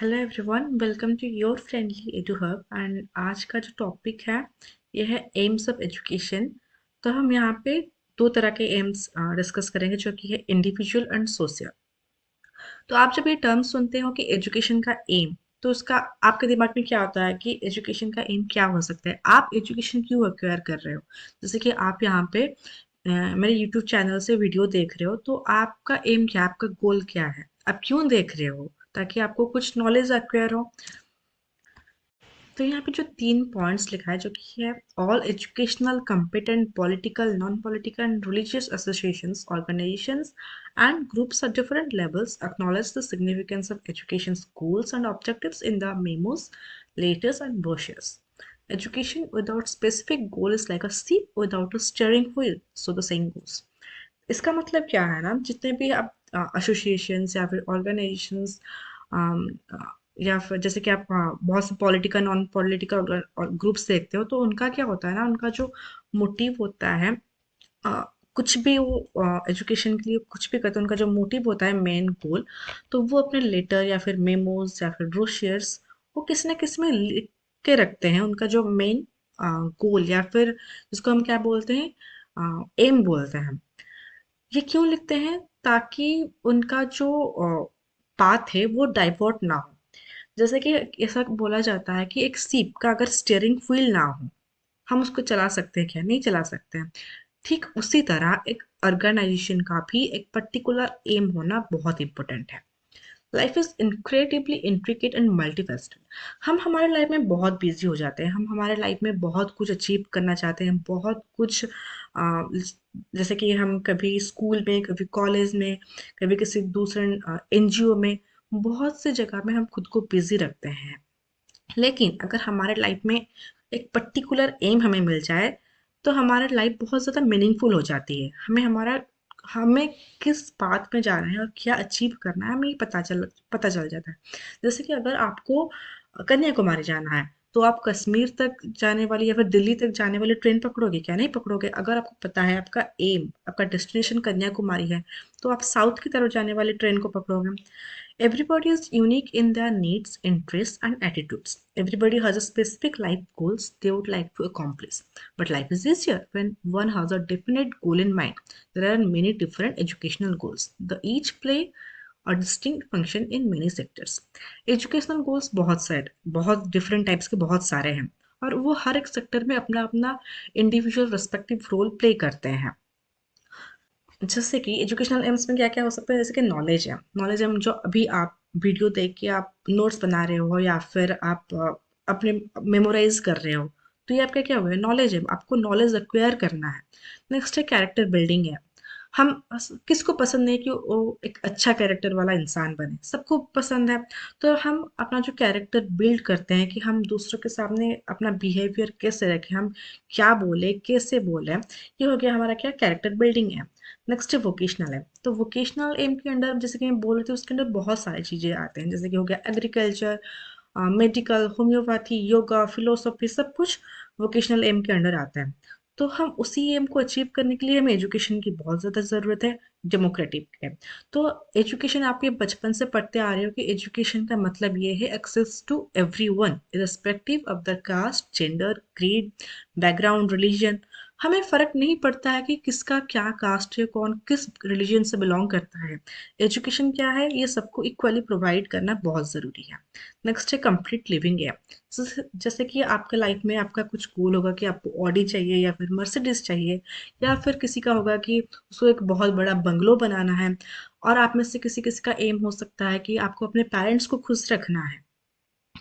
Hello everyone, welcome to your friendly edu hub. And आज का जो टॉपिक है ये है एम्स ऑफ एजुकेशन। तो हम यहाँ पे दो तरह के एम्स डिस्कस करेंगे जो कि है इंडिविजुअल एंड सोशल। तो आप जब ये टर्म सुनते हो कि एजुकेशन का एम, तो उसका आपके दिमाग में क्या होता है कि एजुकेशन का एम क्या हो सकता है, आप एजुकेशन क्यों एक्वायर कर रहे हो। जैसे कि आप यहाँ पे मेरे यूट्यूब चैनल से वीडियो देख रहे हो, तो आपका एम क्या है, आपका गोल क्या है, आप क्यों देख रहे हो, ताकि आपको कुछ नॉलेज एक्वायर हो। तो यहाँ पे जो 3 पॉइंट्स लिखा है जो कि है all educational competent political non political and religious associations organisations and groups at different levels acknowledge the significance of education's goals and objectives in the memos, letters and brochures. Education without specific goal is like a ship without a steering wheel, so the saying goes. इसका मतलब क्या है ना, जितने भी आप associations या फिर ऑर्गेनाइजेशंस या फिर जैसे कि आप बहुत से पॉलिटिकल नॉन पॉलिटिकल ग्रुप्स देखते हो, तो उनका क्या होता है ना, उनका जो मोटिव होता है, अ, कुछ भी वो एजुकेशन के लिए कुछ भी करते हैं, उनका जो मोटिव होता है, मेन गोल, तो वो अपने लेटर या फिर मेमोज या फिर ब्रोशर्स वो किसी न किसी में लिख के रखते हैं। उनका जो मेन गोल या फिर जिसको हम क्या बोलते हैं, एम बोलते हैं, ये क्यों लिखते हैं, ताकि उनका जो पाथ है वो डाइवर्ट ना हो। जैसे कि ऐसा बोला जाता है कि एक सीप का अगर स्टीयरिंग व्हील ना हो, हम उसको चला सकते हैं क्या? नहीं चला सकते हैं। ठीक उसी तरह एक ऑर्गेनाइजेशन का भी एक पर्टिकुलर एम होना बहुत इंपॉर्टेंट है। Life is incredibly intricate and multifaceted. हम हमारे लाइफ में बहुत बिजी हो जाते हैं, हम हमारे लाइफ में बहुत कुछ अचीव करना चाहते हैं, बहुत कुछ जैसे कि हम कभी स्कूल में, कभी कॉलेज में, कभी किसी दूसरे एनजीओ में, बहुत से जगह में हम खुद को बिजी रखते हैं। लेकिन अगर हमारे लाइफ में एक पर्टिकुलर एम हमें मिल जाए, तो हमारी लाइफ बहुत ज़्यादा मीनिंगफुल हो जाती है। हमें किस पाथ में जाना है और क्या अचीव करना है, हमें ये पता चल जाता है। जैसे कि अगर आपको कन्याकुमारी जाना है, तो आप कश्मीर तक जाने वाली या फिर दिल्ली तक जाने वाली ट्रेन पकड़ोगे क्या? नहीं पकड़ोगे। अगर आपको पता है आपका एम, आपका डेस्टिनेशन कन्याकुमारी है, तो आप साउथ की तरफ जाने वाली ट्रेन को पकड़ोगे। Everybody is unique in their needs, interests, and attitudes. Everybody has a specific life goals they would like to accomplish. But life is easier when one has a definite goal in mind. There are many different educational goals. The each play a distinct function in many sectors. Educational goals बहुत different types के बहुत सारे हैं, और वो हर एक sector में अपना अपना इंडिविजुअल रेस्पेक्टिव रोल प्ले करते हैं। जैसे कि एजुकेशनल एम्स में क्या-क्या हो सकता है, जैसे कि नॉलेज है। नॉलेज हम जो अभी आप वीडियो देख के आप नोट्स बना रहे हो या फिर आप अपने मेमोराइज़ कर रहे हो, तो ये आपका क्या हुआ है, नॉलेज है, आपको नॉलेज एक्वायर करना है। नेक्स्ट है कैरेक्टर बिल्डिंग है। हम किसको पसंद नहीं कि वो एक अच्छा कैरेक्टर वाला इंसान बने, सबको पसंद है। तो हम अपना जो कैरेक्टर बिल्ड करते हैं कि हम दूसरों के सामने अपना बिहेवियर कैसे रखें, हम क्या बोले, कैसे बोले, ये हो गया हमारा क्या, कैरेक्टर बिल्डिंग है। नेक्स्ट है वोकेशनल एम। तो वोकेशनल एम के अंडर जैसे कि मैं बोल रही थी, उसके अंदर बहुत सारी चीज़ें आते हैं, जैसे कि हो गया agriculture, medical, homeopathy, yoga, philosophy, सब कुछ वोकेशनल एम के अंडर आता है। तो हम उसी एम को अचीव करने के लिए हमें एजुकेशन की बहुत ज़्यादा ज़रूरत है। डेमोक्रेटिक है, तो एजुकेशन आप ये बचपन से पढ़ते आ रहे हो कि एजुकेशन का मतलब ये है access to everyone irrespective of the caste, gender, creed, background, religion. हमें फ़र्क नहीं पड़ता है कि किसका क्या कास्ट है, कौन किस रिलीजन से बिलोंग करता है। एजुकेशन क्या है, ये सबको इक्वली प्रोवाइड करना बहुत ज़रूरी है। नेक्स्ट है कंप्लीट लिविंग है। जैसे कि आपके लाइफ में आपका कुछ गोल होगा कि आपको ऑडी चाहिए या फिर मर्सिडीज चाहिए, या फिर किसी का होगा कि उसको एक बहुत बड़ा बंगलो बनाना है, और आप में से किसी किसी का एम हो सकता है कि आपको अपने पेरेंट्स को खुश रखना है।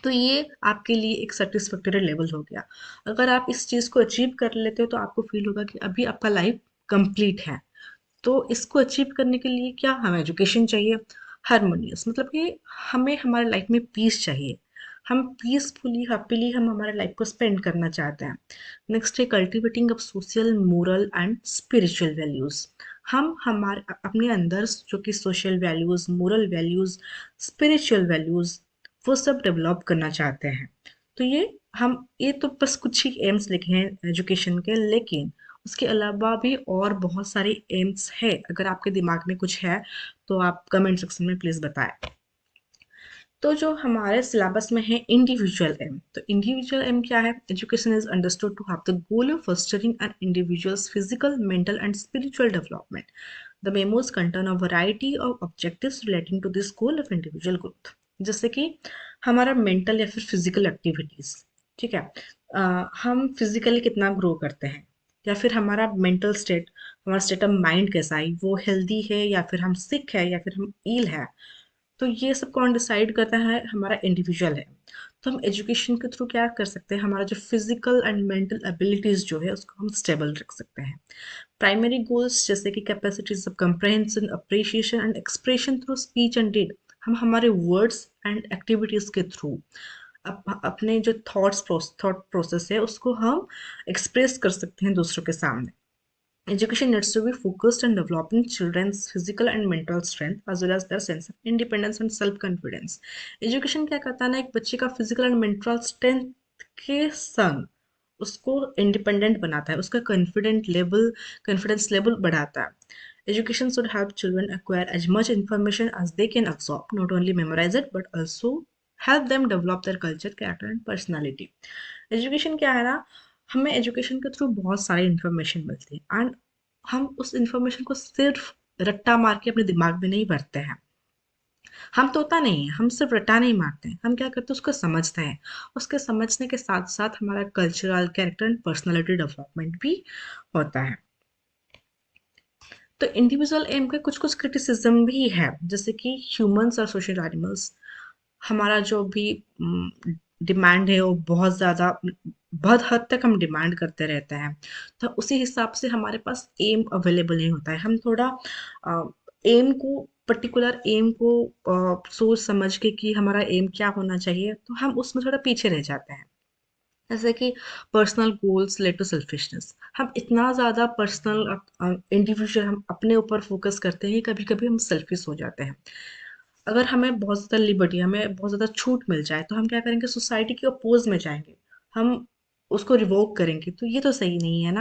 तो ये आपके लिए एक सेटिस्फैक्टरी लेवल हो गया। अगर आप इस चीज़ को अचीव कर लेते हो, तो आपको फील होगा कि अभी आपका लाइफ कंप्लीट है। तो इसको अचीव करने के लिए क्या हमें एजुकेशन चाहिए, हारमोनियस, मतलब कि हमें हमारे लाइफ में पीस चाहिए। हम पीसफुली हैप्पीली हम हमारे लाइफ को स्पेंड करना चाहते हैं। नेक्स्ट है cultivating of social, moral and spiritual values. हम हमारे अपने अंदर जो कि social values, moral values, spiritual values, वो सब डेवलप करना चाहते हैं। तो ये तो बस कुछ ही एम्स लिखे हैं एजुकेशन के, लेकिन उसके अलावा भी और बहुत सारे एम्स है। अगर आपके दिमाग में कुछ है, तो आप कमेंट सेक्शन में प्लीज़ बताएं। तो जो हमारे सिलेबस में है इंडिविजुअल एम, तो इंडिविजुअल एम क्या है? Education is understood to have the goal of फostering an individual's physical, mental and spiritual development. The memos contain a variety of objectives relating to this goal of individual growth. जैसे कि हमारा mental या फिर physical activities, ठीक है, हम physically कितना ग्रो करते हैं, या फिर हमारा मेंटल स्टेट, हमारा स्टेट ऑफ माइंड कैसा है, वो हेल्दी है या फिर हम सिक है या फिर हम इल है। तो ये सब कौन डिसाइड करता है? हमारा इंडिविजुअल है। तो हम एजुकेशन के थ्रू क्या कर सकते हैं? हमारा जो फिजिकल एंड मेंटल एबिलिटीज जो है उसको हम स्टेबल रख सकते हैं। प्राइमरी गोल्स जैसे कि capacities of comprehension, appreciation and expression through speech and deed, हम हमारे वर्ड्स एंड एक्टिविटीज के थ्रू अपने जो थॉट प्रोसेस है उसको हम एक्सप्रेस कर सकते हैं दूसरों के सामने। Education needs to be focused on developing children's physical and mental strength as well as their sense of independence and self-confidence. Education क्या करता है ना, एक बच्चे का फिजिकल एंड मेंटल स्ट्रेंथ के संग उसको इंडिपेंडेंट बनाता है, उसका कॉन्फिडेंस लेवल बढ़ाता है। Education should help children acquire as much information as they can absorb, not only memorize it but also help them develop their culture, character and personality. Education क्या है ना, हमें एजुकेशन के थ्रू बहुत सारी information मिलती है एंड हम उस इन्फॉर्मेशन को सिर्फ रट्टा मार के अपने दिमाग में नहीं भरते हैं। हम तोता नहीं है, हम सिर्फ रट्टा नहीं मारते हैं, हम क्या करते हैं उसको समझते हैं। उसके समझने के साथ साथ हमारा cultural, character and personality development भी होता है। तो इंडिविजुअल एम के कुछ कुछ क्रिटिसिज्म भी है, जैसे कि ह्यूमंस और सोशल एनिमल्स, हमारा जो भी डिमांड है वो बहुत ज़्यादा, बहुत हद तक हम डिमांड करते रहते हैं। तो उसी हिसाब से हमारे पास एम अवेलेबल नहीं होता है। हम थोड़ा एम को, पर्टिकुलर एम को सोच समझ के कि हमारा एम क्या होना चाहिए, तो हम उसमें थोड़ा पीछे रह जाते हैं। जैसे कि personal goals led to selfishness, हम इतना ज़्यादा पर्सनल इंडिविजुअल हम अपने ऊपर फोकस करते हैं, कभी कभी हम सेल्फिश हो जाते हैं। अगर हमें बहुत ज़्यादा लिबर्टी, हमें बहुत ज़्यादा छूट मिल जाए, तो हम क्या करेंगे? सोसाइटी के अपोज में जाएंगे, हम उसको रिवोक करेंगे। तो ये तो सही नहीं है ना।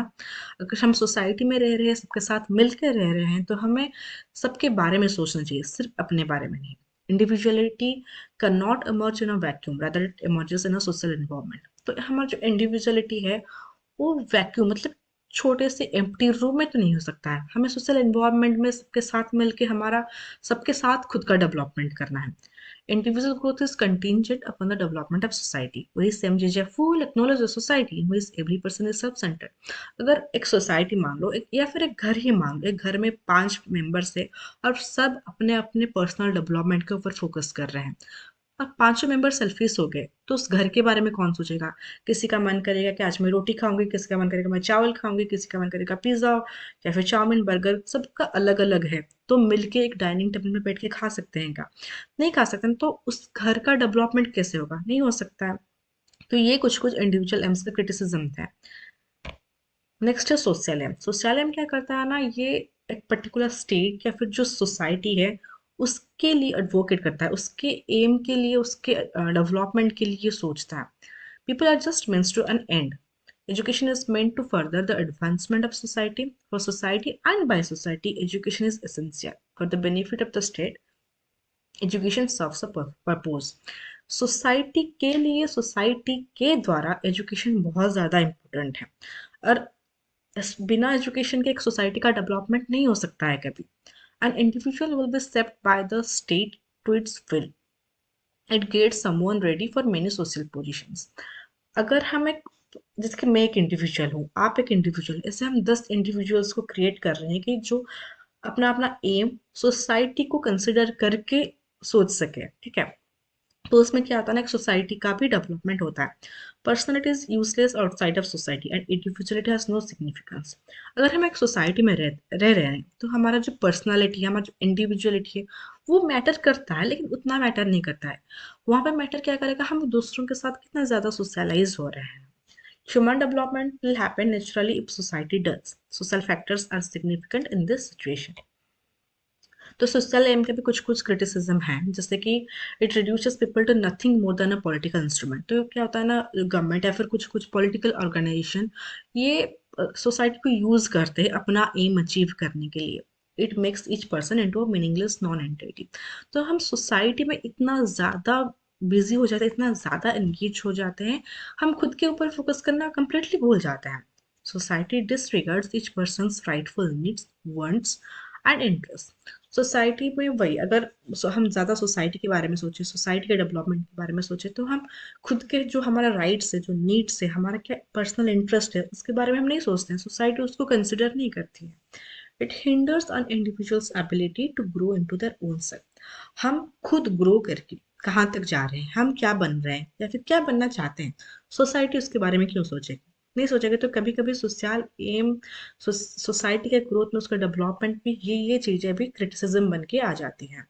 अगर हम सोसाइटी में रह रहे हैं, सबके साथ मिलकर रह रहे हैं, तो हमें सबके बारे में सोचना चाहिए, सिर्फ अपने बारे में नहीं। Individuality can not emerge in a vacuum, rather it emerges in a social environment. तो हमारा जो इंडिविजुअलिटी है वो वैक्यूम मतलब छोटे से एम्प्टी रूम में तो नहीं हो सकता है। हमें सोशल एनवायरनमेंट में सबके साथ मिलके हमारा, सबके साथ खुद का डेवलपमेंट करना है। इंडिविजुअल ग्रोथ इज कंtingent upon the development of society. वही सेम चीज है, full acknowledge the society in which every person is self centered. अगर एक सोसाइटी मान लो, या फिर एक घर ही मान लो, एक घर में 5 मेंबर्स है और सब अपने अपने पर्सनल डेवलपमेंट के ऊपर फोकस कर रहे हैं, अब पांचों मेंबर सेल्फिश हो गए, तो उस घर के बारे में कौन सोचेगा? किसी का मन करेगा कि आज मैं रोटी खाऊंगी, किसी का मन करेगा मैं चावल खाऊंगी, किसी का मन करेगा पिज्जा या फिर चाउमीन, बर्गर, सबका अलग अलग है। तो मिलके एक डाइनिंग टेबल में बैठ के खा सकते हैं क्या? नहीं खा सकते। तो उस घर का डेवलपमेंट कैसे होगा? नहीं हो सकता है। तो ये कुछ कुछ इंडिविजुअल एम्स का क्रिटिसिज्म है। नेक्स्ट है सोशल एम। सोशल एम क्या करता है ना, ये एक पर्टिकुलर स्टेट या फिर जो सोसाइटी है उसके लिए एडवोकेट करता है, उसके एम के लिए, उसके डेवलपमेंट के लिए सोचता है। People are just means to an end. Education is meant to further the advancement of society. For society and by society, education is essential. For the benefit of the state, education serves a purpose. Society के लिए, society के द्वारा education बहुत ज़्यादा important है। और बिना education के एक सोसाइटी का डेवलपमेंट नहीं हो सकता है कभी। An individual will be kept by the state to its will, it gets someone ready for many social positions. अगर हम एक, जैसे कि मैं एक इंडिविजुअल हूँ, आप एक इंडिविजुअल, ऐसे हम 10 इंडिविजुअल्स को क्रिएट कर रहे हैं कि जो अपना अपना एम सोसाइटी को कंसिडर करके सोच सके, ठीक है। तो उसमें क्या होता है ना, एक सोसाइटी का भी डेवलपमेंट होता है। Personality is useless outside of society and individuality has no significance. अगर हम एक सोसाइटी में रह रहे हैं, तो हमारा जो पर्सनालिटी है, हमारा जो इंडिविजुअलिटी है, वो मैटर करता है, लेकिन उतना मैटर नहीं करता है। वहाँ पे मैटर क्या करेगा? हम दूसरों के साथ कितना ज़्यादा सोशलाइज हो रहे हैं। Human development will happen naturally if society does. Social factors are significant in this situation. तो सोशल एम के भी कुछ कुछ क्रिटिसिज्म है, जैसे कि it reduces people to nothing more than a political instrument. तो क्या होता है ना, गवर्नमेंट या फिर कुछ कुछ पॉलिटिकल ऑर्गेनाइजेशन ये सोसाइटी को यूज करते हैं अपना एम अचीव करने के लिए। It makes each person into a meaningless non entity. तो हम सोसाइटी में इतना ज़्यादा बिजी हो जाते हैं, इतना ज़्यादा एंगेज हो जाते हैं, हम खुद के ऊपर फोकस करना कंप्लीटली भूल जाते हैं। Society डिसरिगार्ड्स each persons rightful needs, wants and interest. Society में वही अगर हम ज़्यादा सोसाइटी के बारे में सोचें, सोसाइटी के डेवलपमेंट के बारे में सोचें, तो हम खुद के जो हमारा राइट्स है, जो नीड्स है, हमारा क्या पर्सनल इंटरेस्ट है, उसके बारे में हम नहीं सोचते हैं। सोसाइटी उसको कंसिडर नहीं करती है। It hinders on individuals ability to grow into their own self. हम खुद ग्रो करके कहाँ तक जा रहे हैं, हम क्या बन रहे हैं या फिर क्या बनना चाहते हैं, सोसाइटी उसके बारे में क्यों सोचेगी? नहीं सोचेगी। तो कभी कभी सोशल एम, सोसाइटी के ग्रोथ में, उसका डेवलपमेंट में ये चीज़ें भी क्रिटिसिज्म बन के आ जाती हैं।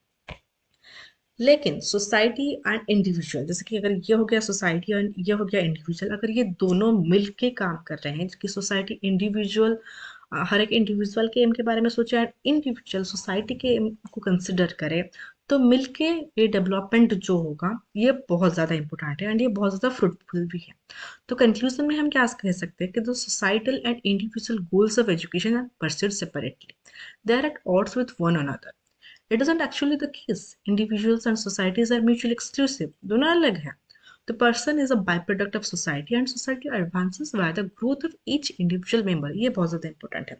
लेकिन सोसाइटी एंड इंडिविजुअल, जैसे कि अगर ये हो गया सोसाइटी और ये हो गया इंडिविजुअल, अगर ये दोनों मिल के काम कर रहे हैं कि सोसाइटी इंडिविजुअल, हर एक इंडिविजुअल के एम के बारे में सोचे एंड इंडिविजुअल सोसाइटी के एम को कंसिडर करे, तो मिलके ये डेवलपमेंट जो होगा ये बहुत ज़्यादा इंपॉर्टेंट है एंड ये बहुत ज़्यादा फ्रूटफुल भी है। तो कंक्लूजन में हम क्या कह सकते हैं कि the societal and individual goals of education are pursued separately, they are at odds with one another. It isn't actually the case. Individuals and societies are mutually exclusive. दोनों अलग हैं. The person is a byproduct of society and society advances via the growth of each individual member. ये बहुत ज़्यादा important है.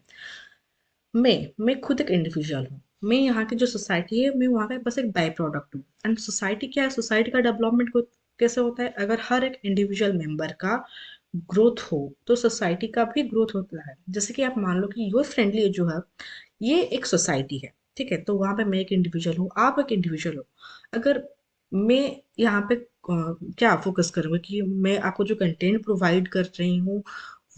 मैं खुद एक इंडिविजुअल हूँ. मैं यहाँ की जो सोसाइटी है, मैं वहाँ का बस एक बाई प्रोडक्ट हूँ. एंड सोसाइटी क्या है? सोसाइटी का डेवलपमेंट कैसे होता है? अगर हर एक इंडिविजुअल मेंबर का ग्रोथ हो तो सोसाइटी का भी ग्रोथ होता है। जैसे कि आप मान लो कि योर फ्रेंडली जो है, ये एक सोसाइटी है, ठीक है? तो वहाँ पे मैं एक इंडिविजुअल हूँ, आप एक इंडिविजुअल हो। अगर मैं यहाँ पे क्या फोकस करूँगी कि मैं आपको जो कंटेंट प्रोवाइड कर रही हूँ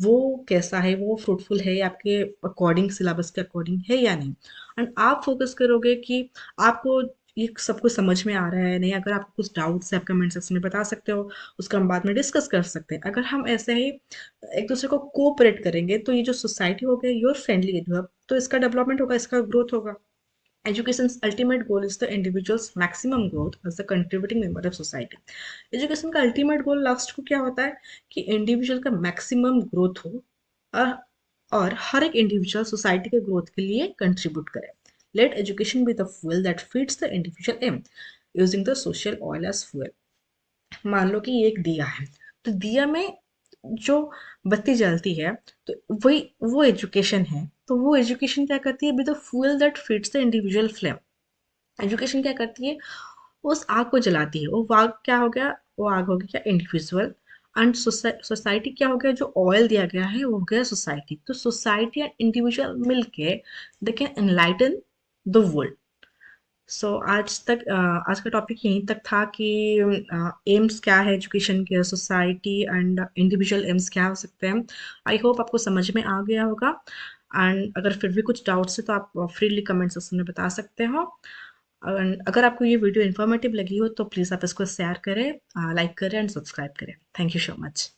वो कैसा है, वो फ्रूटफुल है, आपके अकॉर्डिंग, सिलेबस के अकॉर्डिंग है या नहीं। एंड आप फोकस करोगे कि आपको ये सब कुछ समझ में आ रहा है नहीं। अगर आपको कुछ डाउट्स है, आप कमेंट सेक्शन में बता सकते हो, उसका हम बाद में डिस्कस कर सकते हैं। अगर हम ऐसे ही एक दूसरे को कोऑपरेट करेंगे तो ये जो सोसाइटी हो गई योर फ्रेंडली एजुहब, तो इसका डेवलपमेंट होगा, इसका ग्रोथ होगा। Education's ultimate goal is the individual's maximum growth as a contributing member of society. Education का अल्टीमेट गोल लास्ट को क्या होता है कि इंडिविजुअल का मैक्सिमम ग्रोथ हो और, और हर एक इंडिविजुअल सोसाइटी के ग्रोथ के लिए कंट्रीब्यूट करे। Let education be the fuel that feeds the individual aim, using the social oil as fuel. मान लो कि ये एक दिया है, तो दिया में जो बत्ती जलती है, तो वही वो एजुकेशन है। तो वो एजुकेशन क्या करती है? B the fuel that feeds the individual flame. Education क्या करती है? उस आग को जलाती है। वो आग क्या हो गया? वो आग हो गया क्या? इंडिविजुअल। एंड सोसाइटी क्या हो गया? जो ऑयल दिया गया है वो हो गया सोसाइटी। तो सोसाइटी एंड इंडिविजुअल मिलके they can enlighten the world. So आज का टॉपिक यहीं तक था कि एम्स क्या है एजुकेशन के, सोसाइटी एंड इंडिविजुअल एम्स क्या हो सकते हैं। आई होप आपको समझ में आ गया होगा। एंड अगर फिर भी कुछ डाउट्स है तो आप फ्रीली कमेंट सेक्शन में बता सकते हो। अगर आपको ये वीडियो इन्फॉर्मेटिव लगी हो तो प्लीज़ आप इसको शेयर करें, लाइक करें एंड सब्सक्राइब करें। Thank you so much.